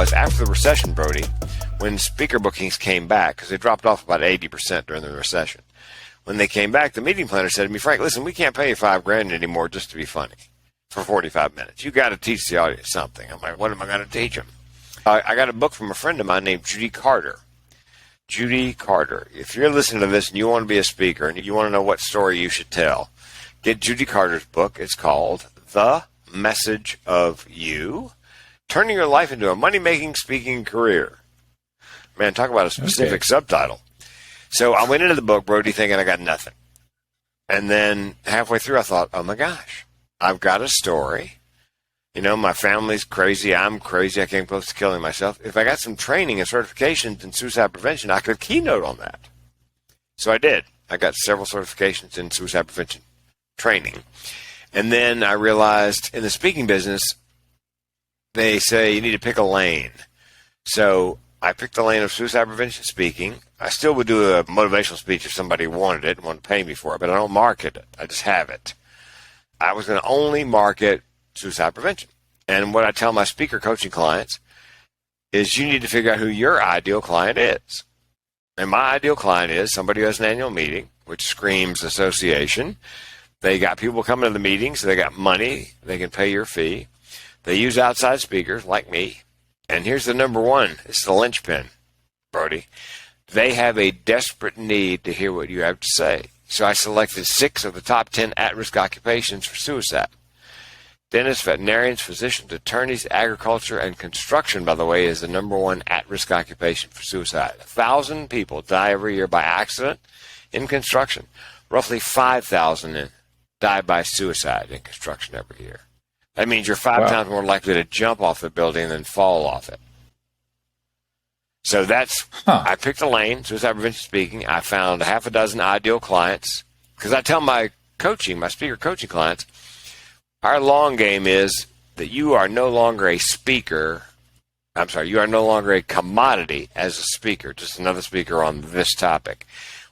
was after the recession, Brody, when speaker bookings came back, because they dropped off about 80% during the recession. When they came back, the meeting planner said to me, Frank, listen, we can't pay you $5,000 anymore just to be funny for 45 minutes. You got to teach the audience something. I'm like, what am I going to teach them? I got a book from a friend of mine named Judy Carter. Judy Carter. If you're listening to this and you want to be a speaker and you want to know what story you should tell, get Judy Carter's book. It's called The Message of You, Turning Your Life into a Money-Making Speaking Career. Man, talk about a specific subtitle. So I went into the book, Brody, thinking I got nothing. And then halfway through, I thought, oh, my gosh, I've got a story. You know, my family's crazy. I'm crazy. I came close to killing myself. If I got some training and certifications in suicide prevention, I could keynote on that. So I did. I got several certifications in suicide prevention training. And then I realized in the speaking business, they say you need to pick a lane. So I picked the lane of suicide prevention speaking. I still would do a motivational speech if somebody wanted it and wanted to pay me for it, but I don't market it. I just have it. I was going to only market suicide prevention. And what I tell my speaker coaching clients is you need to figure out who your ideal client is. And my ideal client is somebody who has an annual meeting, which screams association. They got people coming to the meetings. They got money. They can pay your fee. They use outside speakers like me. And here's the number one. It's the linchpin, Brody. They have a desperate need to hear what you have to say. So I selected 6 of the top 10 at-risk occupations for suicide. Dentists, veterinarians, physicians, attorneys, agriculture, and construction, by the way, is the number one at-risk occupation for suicide. 1,000 people die every year by accident in construction. Roughly 5,000 die by suicide in construction every year. That means you're 5 times more likely to jump off the building than fall off it. So that's, I picked a lane, suicide prevention speaking. I found a half a dozen ideal clients, because I tell my speaker coaching clients, our long game is that you are no longer a speaker. I'm sorry, you are no longer a commodity as a speaker, just another speaker on this topic.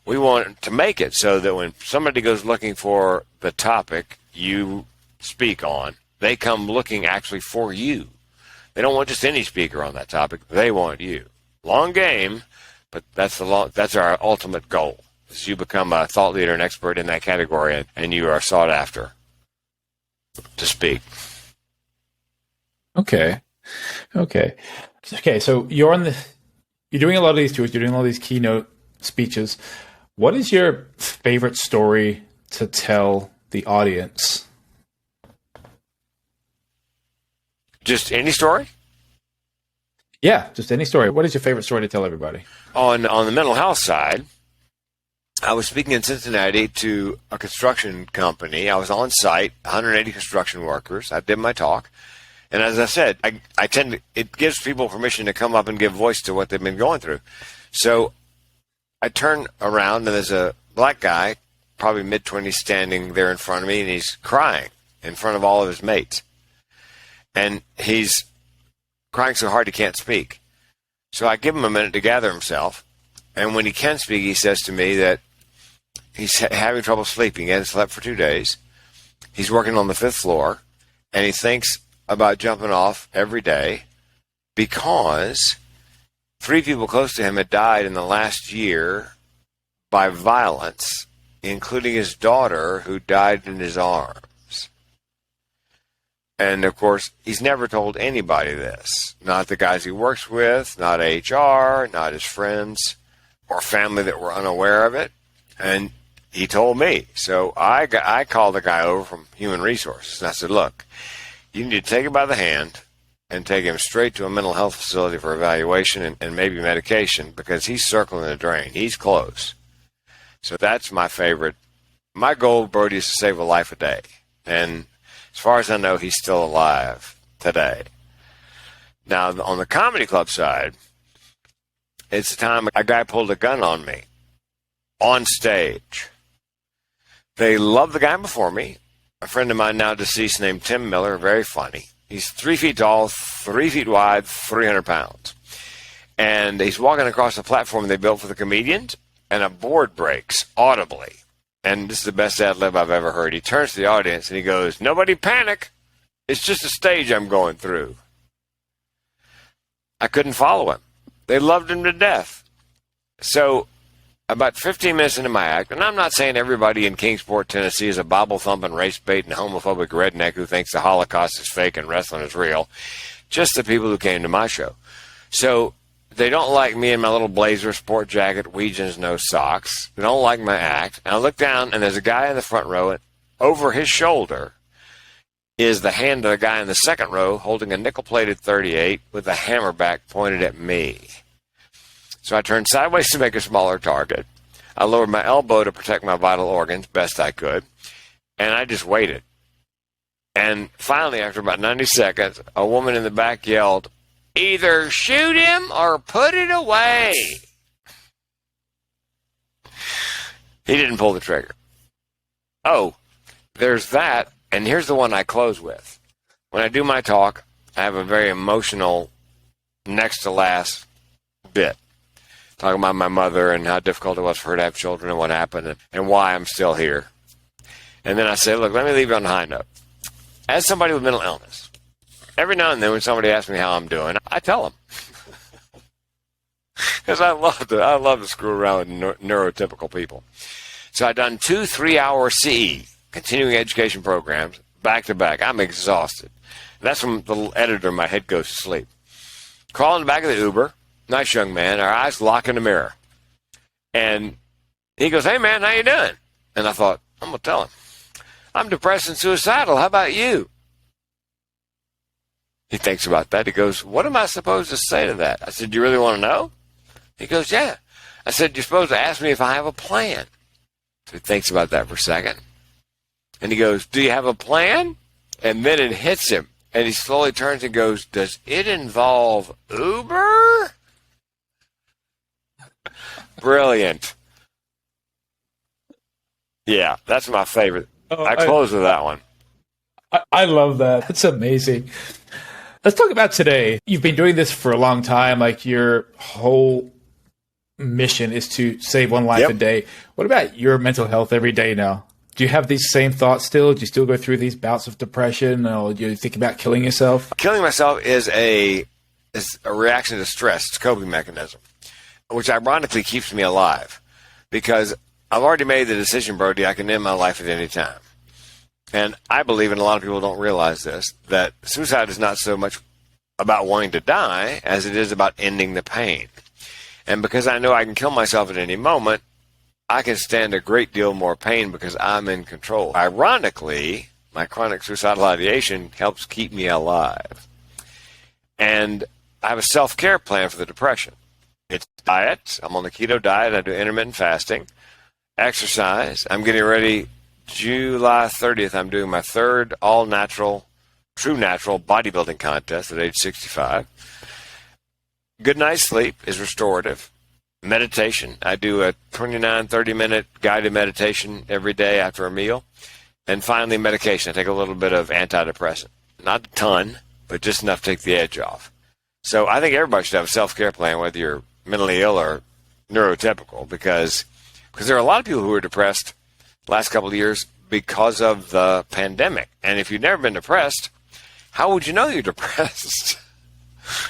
We want to make it so that when somebody goes looking for the topic you speak on, they come looking actually for you. They don't want just any speaker on that topic. They want you. Long game, but that's our ultimate goal, is you become a thought leader and expert in that category, and you are sought after to speak. Okay. So you're doing a lot of these tours. You're doing all these keynote speeches. What is your favorite story to tell the audience? Just any story? Yeah, just any story. What is your favorite story to tell everybody? On the mental health side, I was speaking in Cincinnati to a construction company. I was on site, 180 construction workers. I did my talk. And as I said, it gives people permission to come up and give voice to what they've been going through. So I turn around, and there's a black guy, probably mid-20s, standing there in front of me, and he's crying in front of all of his mates. And he's crying so hard he can't speak. So I give him a minute to gather himself. And when he can speak, he says to me that he's having trouble sleeping. He hasn't slept for 2 days. He's working on the 5th floor, and he thinks about jumping off every day because 3 people close to him had died in the last year by violence, including his daughter, who died in his arms. And, of course, he's never told anybody this, not the guys he works with, not HR, not his friends or family that were unaware of it. And he told me. So I called the guy over from Human Resources, and I said, look, you need to take him by the hand and take him straight to a mental health facility for evaluation and maybe medication, because he's circling the drain. He's close. So that's my favorite. My goal, Brody, is to save a life a day. And as far as I know, he's still alive today. Now, on the comedy club side, it's the time a guy pulled a gun on me on stage. They loved the guy before me. A friend of mine now deceased named Tim Miller, very funny. He's 3 feet tall, 3 feet wide, 300 pounds. And he's walking across the platform they built for the comedians, and a board breaks audibly. And this is the best ad lib I've ever heard. He turns to the audience and he goes, "Nobody panic. It's just a stage I'm going through." I couldn't follow him. They loved him to death. So about 15 minutes into my act, and I'm not saying everybody in Kingsport, Tennessee is a Bible-thumping, race-baiting, homophobic redneck who thinks the Holocaust is fake and wrestling is real, just the people who came to my show. So they don't like me in my little blazer, sport jacket, Weegens, no socks. They don't like my act. And I look down, and there's a guy in the front row, and over his shoulder is the hand of the guy in the second row holding a nickel-plated .38 with a hammer back pointed at me. So I turned sideways to make a smaller target. I lowered my elbow to protect my vital organs best I could, and I just waited. And finally, after about 90 seconds, a woman in the back yelled, "Either shoot him or put it away." He didn't pull the trigger. Oh, there's that, and here's the one I close with. When I do my talk, I have a very emotional next to last bit. Talking about my mother and how difficult it was for her to have children and what happened and why I'm still here. And then I say, look, let me leave you on a high note. As somebody with mental illness, every now and then when somebody asks me how I'm doing, I tell them. Because I love to screw around with neurotypical people. So I've done 2 3-hour CE, continuing education programs, back to back. I'm exhausted. That's when the little editor in my head goes to sleep. Crawl in the back of the Uber, nice young man, our eyes lock in the mirror. And he goes, "Hey man, how you doing?" And I thought, I'm going to tell him. "I'm depressed and suicidal. How about you?" He thinks about that. He goes, "What am I supposed to say to that?" I said, "Do you really want to know?" He goes, "Yeah." I said, "You're supposed to ask me if I have a plan." So he thinks about that for a second. And he goes, "Do you have a plan?" And then it hits him. And he slowly turns and goes, "Does it involve Uber?" Brilliant. Yeah, that's my favorite. I close with that one. I love that. That's amazing. Let's talk about today. You've been doing this for a long time. Like your whole mission is to save one life a day. What about your mental health every day now? Do you have these same thoughts still? Do you still go through these bouts of depression, or do you think about killing yourself? Killing myself is a reaction to stress. It's a coping mechanism, which ironically keeps me alive because I've already made the decision, Brody, I can end my life at any time. And I believe, and a lot of people don't realize this, that suicide is not so much about wanting to die as it is about ending the pain. And because I know I can kill myself at any moment, I can stand a great deal more pain because I'm in control. Ironically, my chronic suicidal ideation helps keep me alive. And I have a self-care plan for the depression. It's diet. I'm on the keto diet. I do intermittent fasting. Exercise. I'm getting ready. July 30th, I'm doing my 3rd all-natural, true natural bodybuilding contest at age 65. Good night's sleep is restorative. Meditation. I do a 29, 30-minute guided meditation every day after a meal. And finally, medication. I take a little bit of antidepressant. Not a ton, but just enough to take the edge off. So I think everybody should have a self-care plan, whether you're mentally ill or neurotypical, because there are a lot of people who are depressed last couple of years because of the pandemic. And if you've never been depressed, how would you know you're depressed?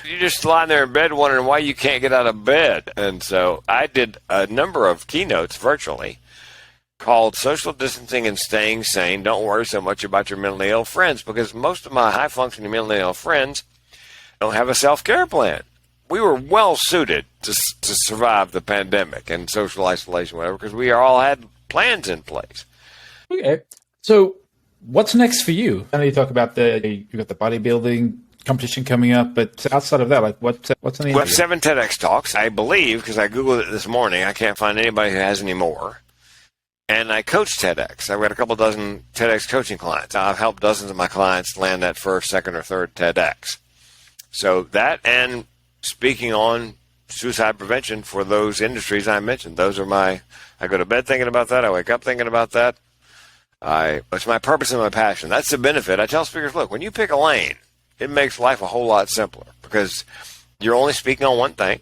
You're just lying there in bed wondering why you can't get out of bed. And so I did a number of keynotes virtually called Social Distancing and Staying Sane. Don't worry so much about your mentally ill friends, because most of my high-functioning mentally ill friends don't have a self-care plan. We were well suited to survive the pandemic and social isolation, whatever, because we all had plans in place. Okay. So what's next for you? I know you talk about you got the bodybuilding competition coming up, but outside of that, like what's on the We have 7 TEDx talks, I believe, because I Googled it this morning. I can't find anybody who has any more. And I coach TEDx. I've got a couple dozen TEDx coaching clients. I've helped dozens of my clients land that first, second, or third TEDx. So that and speaking on suicide prevention for those industries I mentioned. Those are I go to bed thinking about that. I wake up thinking about that. It's my purpose and my passion. That's the benefit. I tell speakers, look, when you pick a lane, it makes life a whole lot simpler because you're only speaking on one thing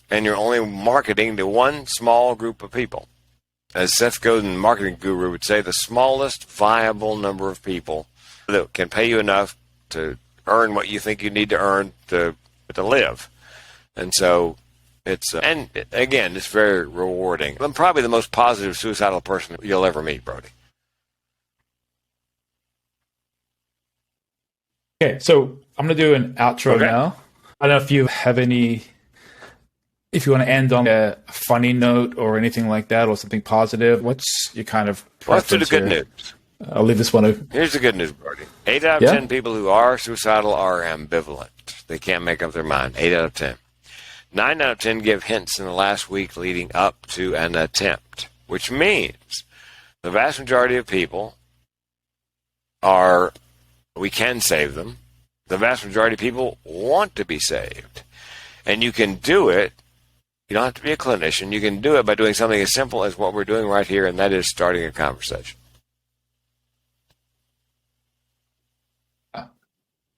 and you're only marketing to one small group of people. As Seth Godin, marketing guru, would say, the smallest viable number of people that can pay you enough to earn what you think you need to earn to live. And so it's, and again, it's very rewarding. I'm probably the most positive suicidal person you'll ever meet, Brody. Okay, so I'm going to do an outro now. I don't know if you have any, if you want to end on a funny note or anything like that, or something positive. What's your kind of preference? Well, let's do the good news. I'll leave this one open. Here's the good news, Brody. 8 out of 10 people who are suicidal are ambivalent. They can't make up their mind. 8 out of 10. 9 out of 10 give hints in the last week leading up to an attempt, which means the vast majority of people are, we can save them. The vast majority of people want to be saved. And you can do it. You don't have to be a clinician. You can do it by doing something as simple as what we're doing right here, and that is starting a conversation.